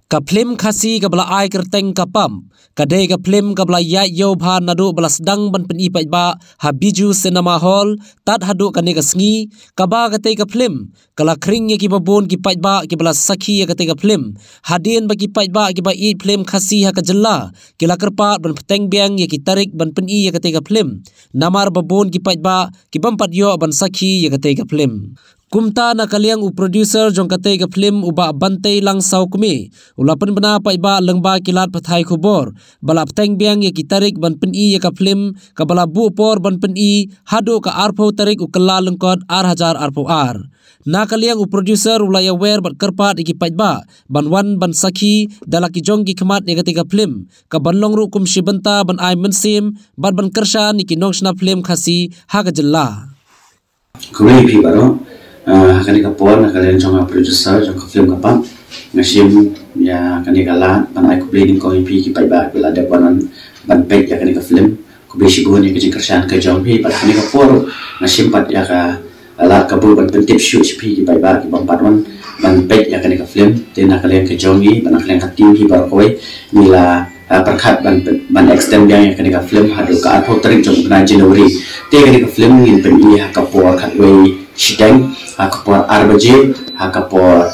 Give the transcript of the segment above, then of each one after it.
ka film khasi ka bala ai kerteng ka pam kadai ka film ka bala ya yo bha nadu bala sedang ban pen ipai ba habiju cinema hall tat hadu ka ne ka sngi ka ba ka te ka film kala kring ye ki babon ki pai ba ki bala sakhi ye ka te ka film hadin ba ki pai ba ki ba i film khasi ha ka jalla ki la kerpa ban peteng biang ye ki tarik ban pen i ye ka te ka film namar babon ki pai ba ki bam pat yo ban sakhi ye ka te ka film kumta na kaliang u producer jong kate ka film uba bante lang sau kumi ulapan bana pai ba lengba kilat pathai khubor bala pteng biang ye kitarik ban pen i ye ka film ka bala bu por ban pen i hado ka arpho tarik u kala lengkot ar hajar arpho ar na kaliang u producer ulaya wer bat kerpat iki pai ba ban wan ban sakhi dalaki jong ki khmat ye kate ka film ka ban long ru kum shibanta ban ai mensim ban ban kersha ni ki nongsna film khasi ha ka jalla kuri pi baro kani kapor na kalian jong producer jong film kapam ngasim ya kani kala ban ai kubli ko pi ki pai ba bela de banan ban pek ya kani ka film kubli sigon ya ki kersan ka jong pi pat kani kapor ngasim pat ya ka ala kabul ban pentip shoot pi ki pai ba ki bang patwan ban pek ya kani ka film te na kalian ka jong ni ban kalian ka tim pi bar koi nila perkhat ban extend yang kani ka film hadu ka arpho tarik jong na January te kani ka film ngin pen i ha kapor khat wei sidang akapor arbaje akapor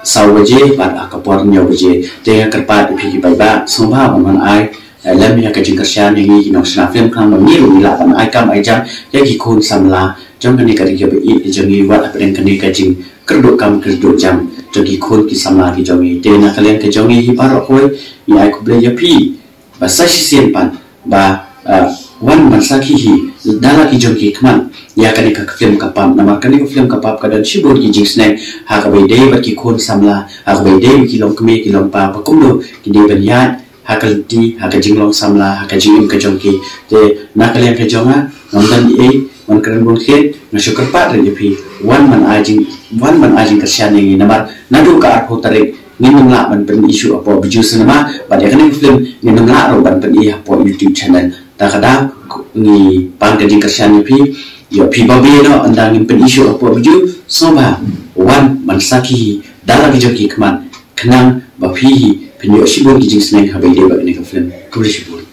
sawaje bat akapor nyawaje te kerpat pi bai ba soba man ai lam ya ka jingkasyan ni noksna film kan ni ru la ban ai kam ai jang ya ki khun samla jong kani ka ri ke i jangi wat apren kani ka jing kerdo kam kerdo jam jogi khun ki samla ki jongi te na kalian ke jongi hi par koi ya ku ble ya pi ba sashi sien pan ba wan mansaki hi dala ki jongi kman ya kani ka film kapam nama kani ka film kapap kadan shibur ki jingsne ha ka bai dei ba ki khon samla ha ka bai dei ki long kme ki long pa pa kumlo ki dei ban ya ha ka ti ha ka jinglong samla ha ka jing ka jongki te na kalian ka jonga nonton e man kan bon khe na shukar pa re pi wan man ajing ka syani namar nadu ka arpho tarik ni mangla ban pen issue apo biju cinema ba ya kani film ni mangla ro ban pen i apo YouTube channel ta kada ni pan ka jing ka syani pi yo pi babe no andang pen issue apo biju soba wan man sakhi dala ki joki kman khnang ba phi penyo shibon ki jing snake ha bai de ba ni ka film kubri shibon